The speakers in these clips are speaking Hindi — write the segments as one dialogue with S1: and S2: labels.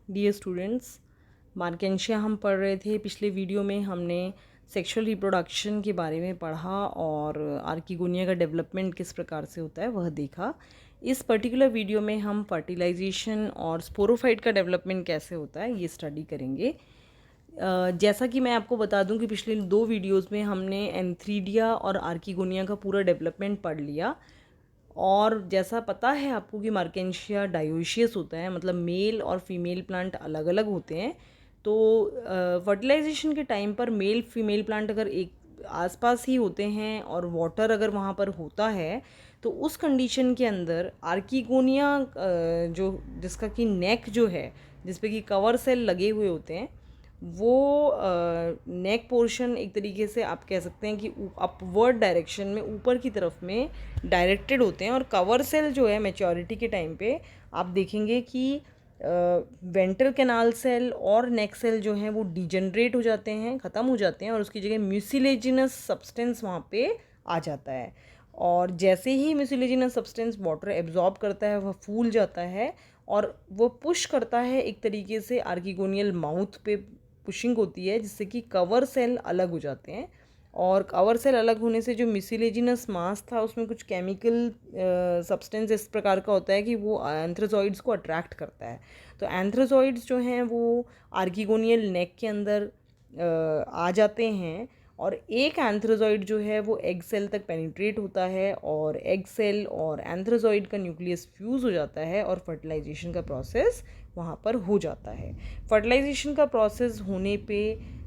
S1: डियर स्टूडेंट्स, मार्केंशिया हम पढ़ रहे थे। पिछले वीडियो में हमने सेक्सुअल रिप्रोडक्शन के बारे में पढ़ा और आर्किगोनिया का डेवलपमेंट किस प्रकार से होता है वह देखा। इस पर्टिकुलर वीडियो में हम फर्टिलाइजेशन और स्पोरोफाइट का डेवलपमेंट कैसे होता है ये स्टडी करेंगे। जैसा कि मैं आपको बता दूं कि पिछले 2 वीडियोस में हमने एंथ्रीडिया और आर्किगोनिया का पूरा डेवलपमेंट पढ़ लिया। और जैसा पता है आपको कि मार्केंशिया डायोशियस होता है, मतलब मेल और फीमेल प्लांट अलग अलग होते हैं। तो फर्टिलाइजेशन के टाइम पर मेल फीमेल प्लांट अगर एक आसपास ही होते हैं और वाटर अगर वहाँ पर होता है तो उस कंडीशन के अंदर आर्किगोनिया जो जिसका कि नेक जो है, जिस पे कि कवर सेल लगे हुए होते हैं, वो नेक पोर्शन एक तरीके से आप कह सकते हैं कि अपवर्ड डायरेक्शन में, ऊपर की तरफ में डायरेक्टेड होते हैं। और कवर सेल जो है मैच्योरिटी के टाइम पे आप देखेंगे कि वेंट्रल कैनाल सेल और नेक सेल जो हैं वो डिजनरेट हो जाते हैं, ख़त्म हो जाते हैं, और उसकी जगह म्यूसिलेजिनस सब्सटेंस वहाँ पे आ जाता है। और जैसे ही म्यूसिलेजिनस सब्सटेंस वाटर एब्जॉर्ब करता है वह फूल जाता है और वो पुश करता है एक तरीके से आर्किगोनियल माउथ पे पुशिंग होती है, जिससे कि कवर सेल अलग हो जाते हैं। और कवर सेल अलग होने से जो मिसिलेजिनस मास था उसमें कुछ केमिकल सब्सटेंस इस प्रकार का होता है कि वो एंथ्रोजॉइड्स को अट्रैक्ट करता है। तो एंथ्रोजॉइड्स जो हैं वो आर्किगोनियल नेक के अंदर आ जाते हैं और एक एंथ्रोजॉइड जो है वो एग सेल तक पेनिट्रेट होता है और एग सेल और एंथ्रोजॉइड का न्यूक्लियस फ्यूज़ हो जाता है और फर्टिलाइजेशन का प्रोसेस वहाँ पर हो जाता है। फर्टिलाइजेशन का प्रोसेस होने पे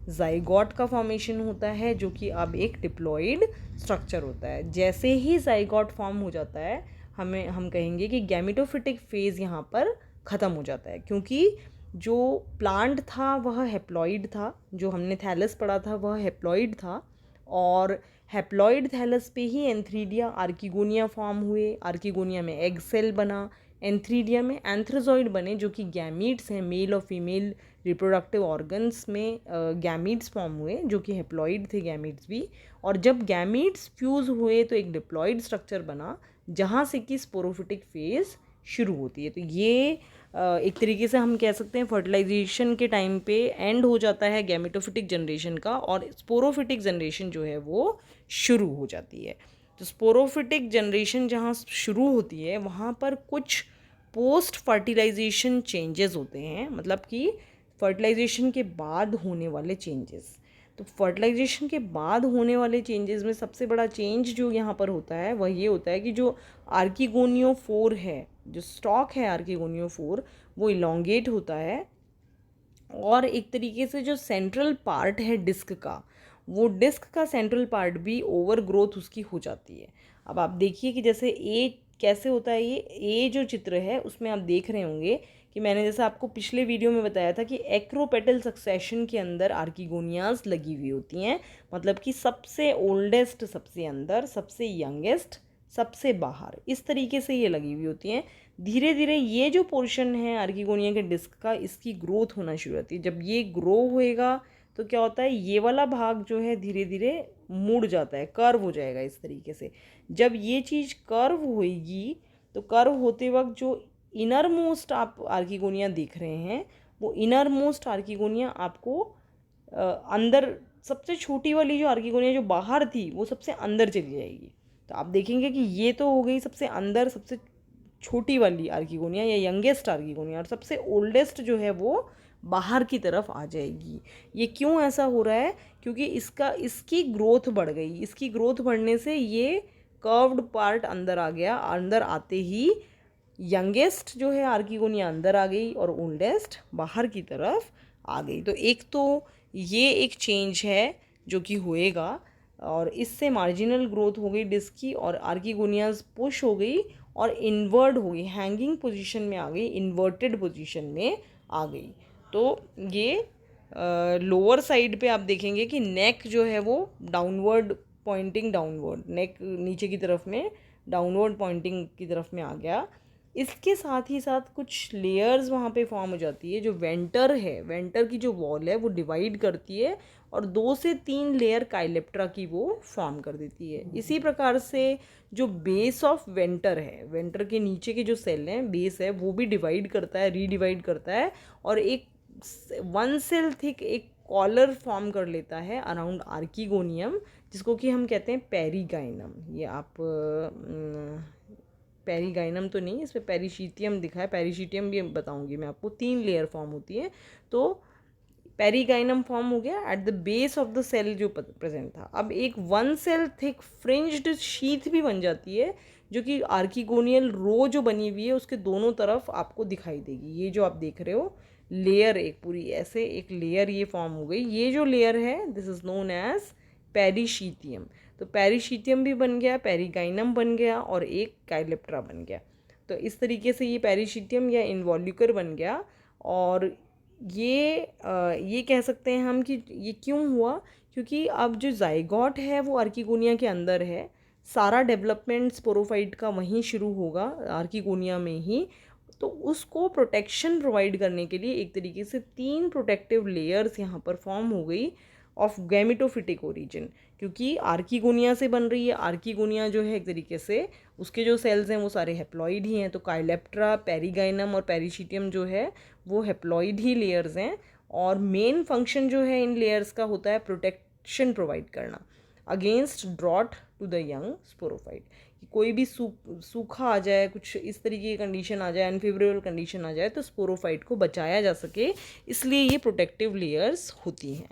S1: जाइगोट का फॉर्मेशन होता है, जो कि अब एक डिप्लॉइड स्ट्रक्चर होता है। जैसे ही जाइगोट फॉर्म हो जाता है हम कहेंगे कि गैमेटोफिटिक फेज़ यहाँ पर ख़त्म हो जाता है, क्योंकि जो प्लांट था वह हेप्लॉइड था, जो हमने थैलस पढ़ा था वह हेप्लॉइड था। और हेप्लॉइड थैलस पे ही एंथ्रीडिया आर्किगोनिया फॉर्म हुए, आर्किगोनिया में एग सेल बना, एंथ्रीडिया में एंथ्रोजॉइड बने जो कि गैमीट्स हैं। मेल और फीमेल रिप्रोडक्टिव ऑर्गन्स में गैमीट्स फॉर्म हुए जो कि हेप्लॉइड थे गैमीट्स भी। और जब गैमीट्स फ्यूज़ हुए तो एक डिप्लॉइड स्ट्रक्चर बना जहाँ से कि स्पोरोफिटिक फेज़ शुरू होती है। तो ये एक तरीके से हम कह सकते हैं फर्टिलाइजेशन के टाइम पे एंड हो जाता है गैमेटोफिटिक जनरेशन का, और स्पोरोफिटिक जनरेशन जो है वो शुरू हो जाती है। तो स्पोरोफिटिक जनरेशन जहाँ शुरू होती है वहाँ पर कुछ पोस्ट फर्टिलाइजेशन चेंजेस होते हैं, मतलब कि फर्टिलाइजेशन के बाद होने वाले चेंजेस। तो फर्टिलाइजेशन के बाद होने वाले चेंजेस में सबसे बड़ा चेंज जो यहाँ पर होता है वह ये होता है कि जो आर्किगोनियोफोर है, जो स्टॉक है आर्किगोनियोफोर, वो इलोंगेट होता है। और एक तरीके से जो सेंट्रल पार्ट है डिस्क का, वो डिस्क का सेंट्रल पार्ट भी ओवर ग्रोथ उसकी हो जाती है। अब आप देखिए कि जैसे ए कैसे होता है, ये जो चित्र है उसमें आप देख रहे होंगे कि मैंने जैसे आपको पिछले वीडियो में बताया था कि एक्रोपेटल सक्सेशन के अंदर आर्किगोनियाज लगी हुई होती हैं, मतलब कि सबसे ओल्डेस्ट सबसे अंदर, सबसे यंगेस्ट सबसे बाहर, इस तरीके से ये लगी हुई होती हैं। धीरे धीरे ये जो पोर्शन है आर्किगोनिया के डिस्क का, इसकी ग्रोथ होना शुरू होती है। जब ये ग्रो होएगा तो क्या होता है, ये वाला भाग जो है धीरे धीरे मुड़ जाता है, कर्व हो जाएगा इस तरीके से। जब ये चीज़ कर्व होएगी तो कर्व होते वक्त जो इनर मोस्ट आप आर्किगोनिया देख रहे हैं, वो इनर मोस्ट आर्किगोनिया आपको अंदर, सबसे छोटी वाली जो आर्किगोनिया जो बाहर थी वो सबसे अंदर चली जाएगी। तो आप देखेंगे कि ये तो हो गई सबसे अंदर सबसे छोटी वाली आर्किगोनिया या यंगेस्ट आर्किगोनिया, और सबसे ओल्डेस्ट जो है वो बाहर की तरफ आ जाएगी। ये क्यों ऐसा हो रहा है, क्योंकि इसकी ग्रोथ बढ़ गई। इसकी ग्रोथ बढ़ने से ये कर्व्ड पार्ट अंदर आ गया, अंदर आते ही यंगेस्ट जो है आर्किगोनिया अंदर आ गई और ओल्डेस्ट बाहर की तरफ आ गई। तो एक तो ये एक चेंज है जो कि होएगा, और इससे मार्जिनल ग्रोथ हो गई डिस्क की, और आर्किगोनियाज पुश हो गई और इन्वर्ट हो गई, हैंगिंग पोजीशन में आ गई, इन्वर्टेड पोजीशन में आ गई। तो ये लोअर साइड पे आप देखेंगे कि नेक जो है वो डाउनवर्ड पॉइंटिंग, डाउनवर्ड नेक नीचे की तरफ में डाउनवर्ड पॉइंटिंग की तरफ में आ गया। इसके साथ ही साथ कुछ लेयर्स वहाँ पे फॉर्म हो जाती है। जो वेंटर है, वेंटर की जो वॉल है वो डिवाइड करती है और 2 से 3 लेयर काइलेप्ट्रा की वो फॉर्म कर देती है। इसी प्रकार से जो बेस ऑफ वेंटर है, वेंटर के नीचे के जो सेल हैं, बेस है, वो भी डिवाइड करता है, रीडिवाइड करता है और एक 1 सेल थिक एक कॉलर फॉर्म कर लेता है अराउंड आर्कीगोनियम, जिसको कि हम कहते हैं पेरीगाइनम। ये आप पेरीगाइनम तो नहीं, इसमें पेरीशीटियम दिखा है, पेरीशीटियम भी बताऊंगी मैं आपको। 3 लेयर फॉर्म होती है। तो पेरीगाइनम फॉर्म हो गया at the base of the cell जो प्रेजेंट था। अब एक 1 सेल थिक फ्रिंज्ड शीथ भी बन जाती है, जो कि आर्कीगोनियल रो जो बनी हुई है उसके दोनों तरफ आपको दिखाई देगी। ये जो आप देख रहे हो लेयर, एक पूरी ऐसे एक लेयर ये फॉर्म हो गई। ये जो लेयर है दिस इज़ नोन एज पेरीशीटियम। तो पेरीशीटियम भी बन गया, पेरीगाइनम बन गया और एक काइलेप्ट्रा बन गया। तो इस तरीके से ये पेरीशीटियम या इन्वॉल्यूकर बन गया। और ये कह सकते हैं हम कि ये क्यों हुआ, क्योंकि अब जो जाइगोट है वो आर्कीगोनिया के अंदर है। सारा डेवलपमेंट स्पोरोफाइट का वहीं शुरू होगा, आर्कीगोनिया में ही। तो उसको प्रोटेक्शन प्रोवाइड करने के लिए एक तरीके से 3 प्रोटेक्टिव लेयर्स यहाँ पर फॉर्म हो गई ऑफ गैमेटोफिटिक ओरिजिन, क्योंकि आर्कीगोनिया से बन रही है। आर्कीगोनिया जो है एक तरीके से उसके जो सेल्स हैं वो सारे हेप्लॉइड ही हैं। तो काइलेप्ट्रा, पेरीगाइनम और पेरीशीटियम जो है वो हेप्लॉइड ही लेयर्स हैं। और मेन फंक्शन जो है इन लेयर्स का होता है प्रोटेक्शन प्रोवाइड करना against drought to the young sporophyte. कोई भी सूखा आ जाए, कुछ इस तरीके की कंडीशन आ जाए, अनफेवरेबल कंडीशन आ जाए, तो स्पोरोफाइट को बचाया जा सके, इसलिए ये प्रोटेक्टिव लेयर्स होती हैं।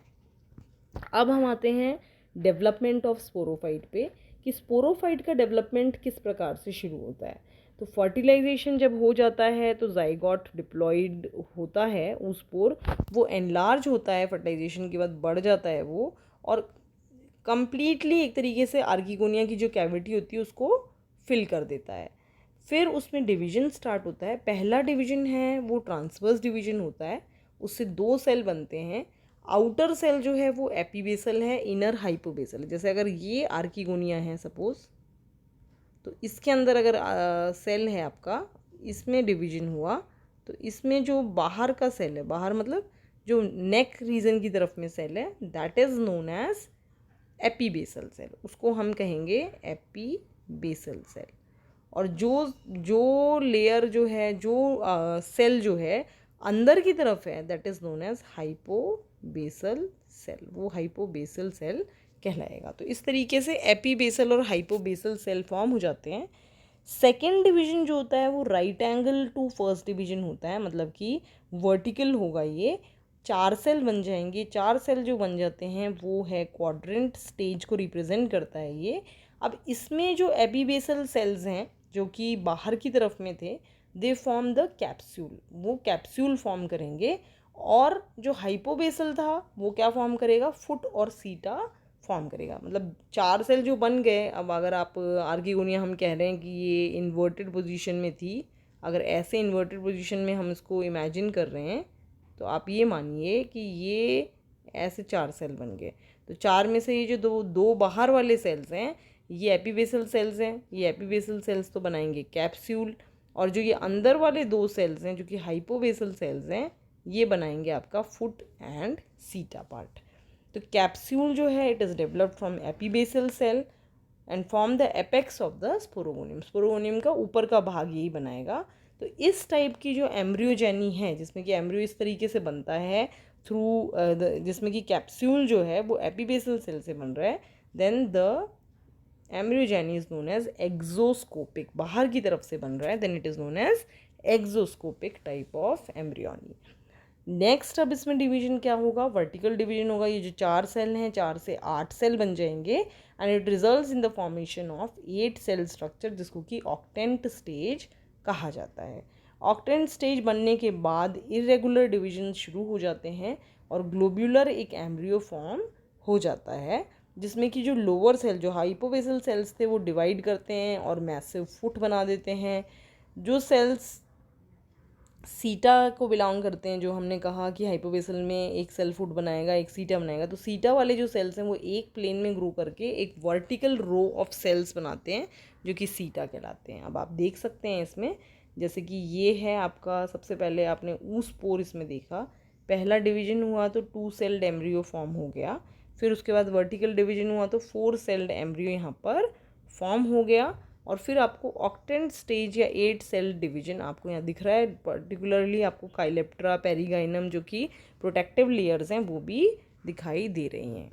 S1: अब हम आते हैं डेवलपमेंट ऑफ स्पोरोफाइट पे, कि स्पोरोफाइट का डेवलपमेंट किस प्रकार से शुरू होता है। तो फर्टिलाइजेशन जब हो जाता है तो जाइगोट डिप्लॉइड होता है, उस स्पोर वो एनलार्ज होता है, फर्टिलाइजेशन के बाद बढ़ जाता है वो, और कंप्लीटली एक तरीके से आर्कीगोनिया की जो कैविटी होती है उसको फिल कर देता है। फिर उसमें डिवीजन स्टार्ट होता है। पहला डिवीजन है वो ट्रांसवर्स डिवीजन होता है, उससे 2 सेल बनते हैं। आउटर सेल जो है वो एपीबेसल है, इनर हाइपोबेसल है। जैसे अगर ये आर्कीगोनिया है सपोज, तो इसके अंदर अगर सेल है आपका, इसमें डिवीजन हुआ, तो इसमें जो बाहर का सेल है, बाहर मतलब जो नेक रीजन की तरफ में सेल है, that is known as epibasal cell, उसको हम कहेंगे एपीबेसल सेल। और जो लेयर जो है, जो सेल जो है अंदर की तरफ है, that is known as hypobasal cell, वो हाइपोबेसल सेल कहलाएगा। तो इस तरीके से एपीबेसल और हाइपोबेसल सेल फॉर्म हो जाते हैं। सेकेंड डिवीजन जो होता है वो right angle to first division होता है, मतलब कि वर्टिकल होगा। ये 4 सेल बन जाएंगे। 4 सेल जो बन जाते हैं वो है क्वाड्रेंट स्टेज को रिप्रेजेंट करता है ये। अब इसमें जो एपीबेसल सेल्स हैं जो कि बाहर की तरफ में थे, दे फॉर्म द कैप्सूल, वो कैप्सूल फॉर्म करेंगे। और जो हाइपोबेसल था वो क्या फॉर्म करेगा, फुट और सीटा फॉर्म करेगा। मतलब 4 सेल जो बन गए। अब अगर आप आर्कीगोनिया हम कह रहे हैं कि ये इन्वर्टेड पोजीशन में थी, अगर ऐसे इन्वर्टेड पोजीशन में हम इसको इमेजिन कर रहे हैं, तो आप ये मानिए कि ये ऐसे 4 सेल बन गए। तो 4 में से ये जो दो बाहर वाले सेल्स हैं ये एपीबेसल सेल्स हैं। ये एपीबेसल सेल्स तो बनाएंगे कैप्सूल, और जो ये अंदर वाले 2 सेल्स हैं जो कि हाइपोबेसल सेल्स हैं, ये बनाएंगे आपका फुट एंड सीटा पार्ट। तो कैप्सूल जो है it is developed from epibasal cell and form the apex of the sporogonium. Sporogonium का ऊपर का भाग यही बनाएगा। तो इस टाइप की जो एम्ब्रियोजेनी है, जिसमें कि एम्ब्रियो इस तरीके से बनता है थ्रू जिसमें कि कैप्सूल जो है वो एपीबेसल सेल से बन रहा है, then the embryogeny is known as exoscopic, बाहर की तरफ से बन रहा है, then it is known as exoscopic type of embryogeny. Next अब इसमें डिवीजन क्या होगा, वर्टिकल डिवीजन होगा। ये जो 4 सेल हैं, 4 से 8 सेल बन जाएंगे and it results in the formation of 8 cell structure, जिसको कि ऑक्टेंट स्टेज कहा जाता है। ऑक्टेंट स्टेज बनने के बाद इरेगुलर डिवीजन शुरू हो जाते हैं और ग्लोब्यूलर एक एम्ब्रियो फॉर्म हो जाता है, जिसमें कि जो लोअर सेल, जो हाइपोबेसल सेल्स थे, वो डिवाइड करते हैं और मैसिव फुट बना देते हैं। जो सेल्स सीटा को बिलोंग करते हैं, जो हमने कहा कि हाइपोबेसल में एक सेल फुट बनाएगा, एक सीटा बनाएगा, तो सीटा वाले जो सेल्स हैं वो एक प्लेन में ग्रो करके एक वर्टिकल रो ऑफ सेल्स बनाते हैं जो कि सीटा कहलाते हैं। अब आप देख सकते हैं इसमें जैसे कि ये है आपका, सबसे पहले आपने ऊस्पोर इसमें देखा, पहला डिवीजन हुआ तो 2 सेल्ड एम्ब्रियो फॉर्म हो गया, फिर उसके बाद वर्टिकल डिवीजन हुआ तो 4 सेल्ड एम्ब्रियो यहाँ पर फॉर्म हो गया, और फिर आपको ऑक्टेंट स्टेज या 8 सेल डिवीजन आपको यहाँ दिख रहा है। पर्टिकुलरली आपको काइलेप्ट्रा, पेरिगाइनम जो कि प्रोटेक्टिव लेयर्स हैं वो भी दिखाई दे रही हैं।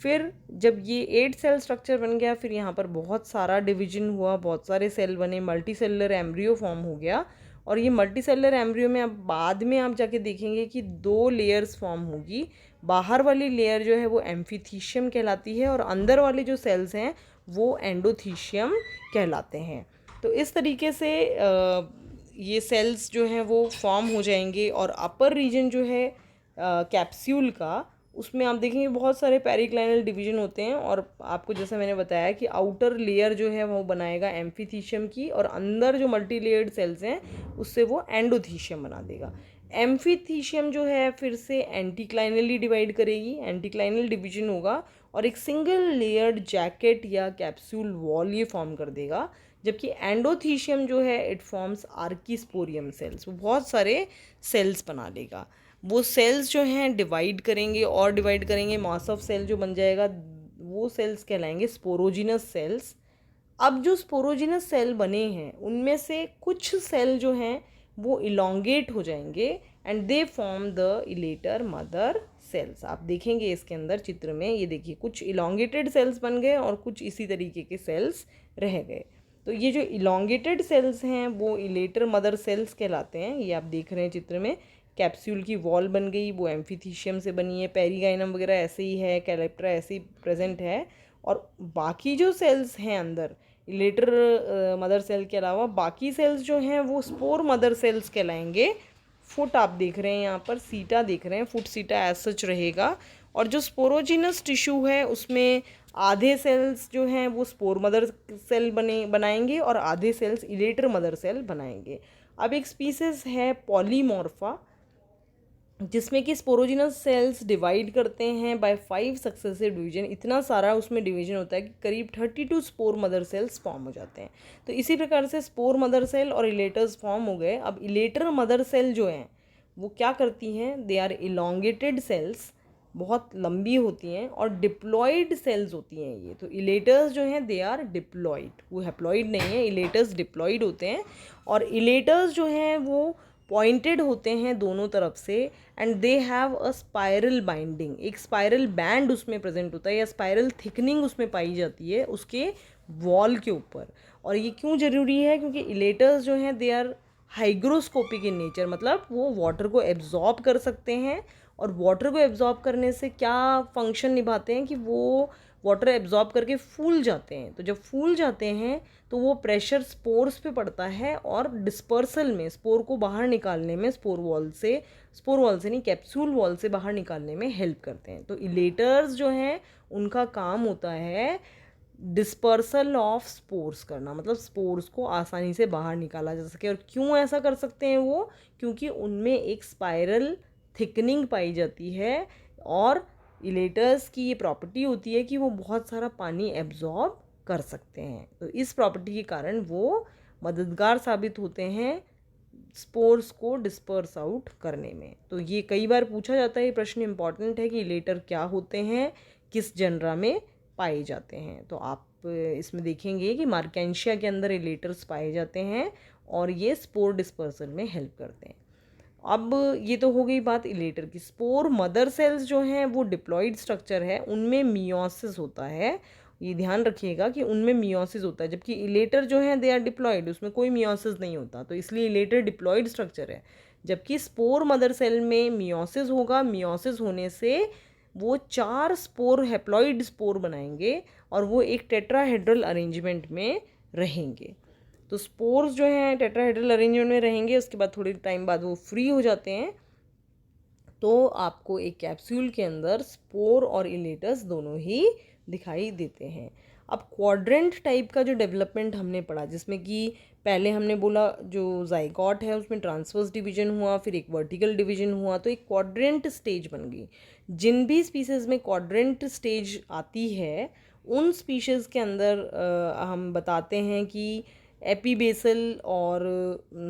S1: फिर जब ये 8 सेल स्ट्रक्चर बन गया, फिर यहाँ पर बहुत सारा डिवीजन हुआ, बहुत सारे सेल बने, मल्टी सेलुलर एम्ब्रियो फॉर्म हो गया। और ये मल्टी सेलुलर एम्ब्रियो में अब बाद में आप जाके देखेंगे कि 2 लेयर्स फॉर्म होगी। बाहर वाली लेयर जो है वो एम्फीथीशियम कहलाती है और अंदर वाले जो सेल्स हैं वो एंडोथीशियम कहलाते हैं। तो इस तरीके से ये सेल्स जो हैं वो फॉर्म हो जाएंगे। और अपर रीजन जो है कैप्सूल का, उसमें आप देखेंगे बहुत सारे पेरिक्लाइनल डिवीजन होते हैं, और आपको जैसा मैंने बताया कि आउटर लेयर जो है वो बनाएगा एम्फीथीशियम की, और अंदर जो मल्टी लेयर्ड सेल्स हैं उससे वो एंडोथीशियम बना देगा। एम्फीथीशियम जो है फिर से एंटीक्लाइनली डिवाइड करेगी, एंटीक्लाइनल डिवीजन होगा, और एक सिंगल लेयर्ड जैकेट या कैप्सूल वॉल ये फॉर्म कर देगा। जबकि एंडोथीशियम जो है इट फॉर्म्स आर्कीस्पोरियम सेल्स, वो बहुत सारे सेल्स बना लेगा। वो सेल्स जो हैं डिवाइड करेंगे और डिवाइड करेंगे, मास ऑफ सेल जो बन जाएगा वो सेल्स कहलाएंगे स्पोरोजिनस सेल्स। अब जो स्पोरोजिनस सेल बने हैं उनमें से कुछ सेल जो हैं वो इलोंगेट हो जाएंगे and they form the elater mother cells. आप देखेंगे इसके अंदर चित्र में, ये देखिए कुछ इलोंगेटेड सेल्स बन गए और कुछ इसी तरीके के सेल्स रह गए। तो ये जो इलोंगेटेड सेल्स हैं वो इलेटर मदर सेल्स कहलाते हैं। ये आप देख रहे हैं चित्र में, कैप्सूल की वॉल बन गई, वो एम्फीथीशियम से बनी है, पेरिगाइनम वगैरह ऐसे ही है, कैलेप्ट्रा ऐसे ही प्रेजेंट है। और बाकी जो सेल्स हैं अंदर इलेटर मदर सेल के अलावा बाकी सेल्स जो हैं वो स्पोर मदर सेल्स कहलाएंगे। फुट आप देख रहे हैं यहाँ पर, सीटा देख रहे हैं, फुट सीटा एज सच रहेगा। और जो स्पोरोजिनस टिश्यू है उसमें आधे सेल्स जो हैं वो स्पोर मदर सेल बनाएंगे और आधे सेल्स इलेटर मदर सेल बनाएंगे। अब एक स्पीसीज है पॉलीमॉर्फा, जिसमें कि स्पोरोजिनस सेल्स डिवाइड करते हैं बाय 5 सक्सेसिव डिवीजन। इतना सारा उसमें डिवीजन होता है कि करीब 32 स्पोर मदर सेल्स फॉर्म हो जाते हैं। तो इसी प्रकार से स्पोर मदर सेल और इलेटर्स फॉर्म हो गए। अब इलेटर मदर सेल जो हैं वो क्या करती हैं, दे आर इलोंगेटेड सेल्स, बहुत लंबी होती हैं, और डिप्लॉइड सेल्स होती हैं ये। तो इलेटर्स जो हैं दे आर डिप्लॉइड, वो हैप्लॉइड नहीं है, इलेटर्स डिप्लॉइड होते हैं। और इलेटर्स जो हैं वो पॉइंटेड होते हैं दोनों तरफ से, and they have a spiral binding, एक स्पायरल बैंड उसमें प्रेजेंट होता है या स्पायरल थिकनिंग उसमें पाई जाती है उसके वॉल के ऊपर। और ये क्यों ज़रूरी है, क्योंकि इलेटर्स जो हैं they are hygroscopic in nature, मतलब वो वाटर को एब्जॉर्ब कर सकते हैं। और वाटर को एब्जॉर्ब करने से क्या फंक्शन निभाते हैं कि वो वाटर एब्जॉर्ब करके फूल जाते हैं। तो जब फूल जाते हैं तो वो प्रेशर स्पोर्स पे पड़ता है और डिस्पर्सल में, स्पोर को बाहर निकालने में, स्पोर वॉल से नहीं, कैप्सूल वॉल से बाहर निकालने में हेल्प करते हैं। तो इलेटर्स जो हैं उनका काम होता है डिस्पर्सल ऑफ स्पोर्स करना, मतलब स्पोर्स को आसानी से बाहर निकाला जा सके। और क्यों ऐसा कर सकते हैं वो, क्योंकि उनमें एक स्पाइरल थिकनिंग पाई जाती है, और इलेटर्स की ये प्रॉपर्टी होती है कि वो बहुत सारा पानी एब्जॉर्ब कर सकते हैं। तो इस प्रॉपर्टी के कारण वो मददगार साबित होते हैं स्पोर्स को डिस्पर्स आउट करने में। तो ये कई बार पूछा जाता है, ये प्रश्न इंपॉर्टेंट है कि इलेटर क्या होते हैं, किस जनरा में पाए जाते हैं। तो आप इसमें देखेंगे कि मार्केंशिया के अंदर इलेटर्स पाए जाते हैं और ये स्पोर डिस्पर्सल में हेल्प करते हैं। अब ये तो हो गई बात इलेटर की। स्पोर मदर सेल्स जो हैं वो डिप्लॉइड स्ट्रक्चर है, उनमें मियोसिस होता है, ये ध्यान रखिएगा कि उनमें मियोसिस होता है। जबकि इलेटर जो है दे आर डिप्लॉइड, उसमें कोई मियोसिस नहीं होता, तो इसलिए इलेटर डिप्लॉइड स्ट्रक्चर है। जबकि स्पोर मदर सेल में मियोसिस होगा, मियोसिस होने से वो 4 स्पोर हैप्लॉइड स्पोर बनाएंगे और वो एक टेट्राहेड्रल अरेंजमेंट में रहेंगे। तो स्पोर्स जो हैं टेट्राहेड्रल अरेंजमेंट में रहेंगे, उसके बाद थोड़ी टाइम बाद वो फ्री हो जाते हैं। तो आपको एक कैप्सूल के अंदर स्पोर और इलेटर्स दोनों ही दिखाई देते हैं। अब क्वाड्रेंट टाइप का जो डेवलपमेंट हमने पढ़ा, जिसमें कि पहले हमने बोला जो जाइगोट है उसमें ट्रांसवर्स डिवीजन हुआ, फिर एक वर्टिकल डिवीजन हुआ, तो एक क्वाड्रेंट स्टेज बन गई। जिन भी स्पीसीज़ में क्वाड्रेंट स्टेज आती है उन स्पीशीज़ के अंदर हम बताते हैं कि एपीबेसल और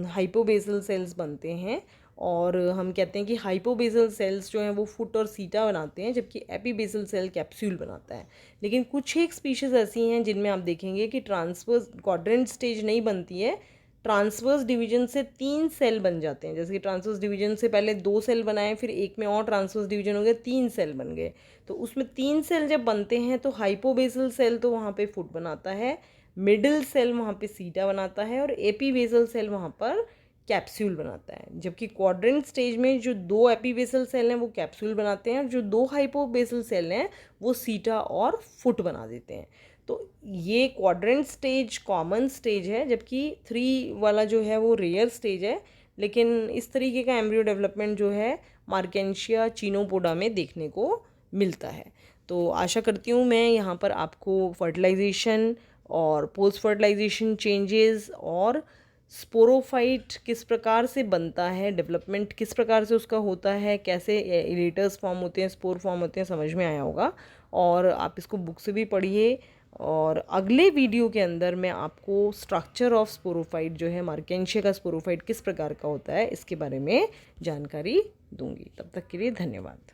S1: हाइपोबेसल सेल्स बनते हैं। और हम कहते हैं कि हाइपोबेसल सेल्स जो हैं वो फुट और सीटा बनाते हैं, जबकि एपीबेसल सेल कैप्सूल बनाता है। लेकिन कुछ एक स्पीशीज़ ऐसी हैं जिनमें आप देखेंगे कि ट्रांसवर्स क्वाड्रेंट स्टेज नहीं बनती है, ट्रांसवर्स डिवीजन से 3 सेल बन जाते हैं। जैसे कि ट्रांसवर्स डिवीजन से पहले 2 सेल बनाए, फिर एक में और ट्रांसवर्स डिवीजन हो गया, 3 सेल बन गए। तो उसमें 3 सेल जब बनते हैं तो हाइपोबेसल सेल तो वहाँ पे फुट बनाता है, मिडिल सेल वहाँ पे सीटा बनाता है, और एपीबेसल सेल वहाँ पर कैप्सूल बनाता है। जबकि क्वाड्रेंट स्टेज में जो 2 एपीबेसल सेल हैं वो कैप्सूल बनाते हैं, और जो 2 हाइपोबेसल सेल हैं वो सीटा और फुट बना देते हैं। तो ये क्वाड्रेंट स्टेज कॉमन स्टेज है, जबकि 3 वाला जो है वो रेयर स्टेज है। लेकिन इस तरीके का एम्ब्रियो डेवलपमेंट जो है मार्केंशिया चिनोपोडा में देखने को मिलता है। तो आशा करती हूँ मैं यहाँ पर आपको फर्टिलाइजेशन और पोस्ट फर्टिलाइजेशन चेंजेस और स्पोरोफाइट किस प्रकार से बनता है, डेवलपमेंट किस प्रकार से उसका होता है, कैसे इलेटर्स फॉर्म होते हैं, स्पोर फॉर्म होते हैं, समझ में आया होगा। और आप इसको बुक से भी पढ़िए। और अगले वीडियो के अंदर मैं आपको स्ट्रक्चर ऑफ स्पोरोफाइट जो है, मार्केंशिया का स्पोरोफाइट किस प्रकार का होता है, इसके बारे में जानकारी दूंगी। तब तक के लिए धन्यवाद।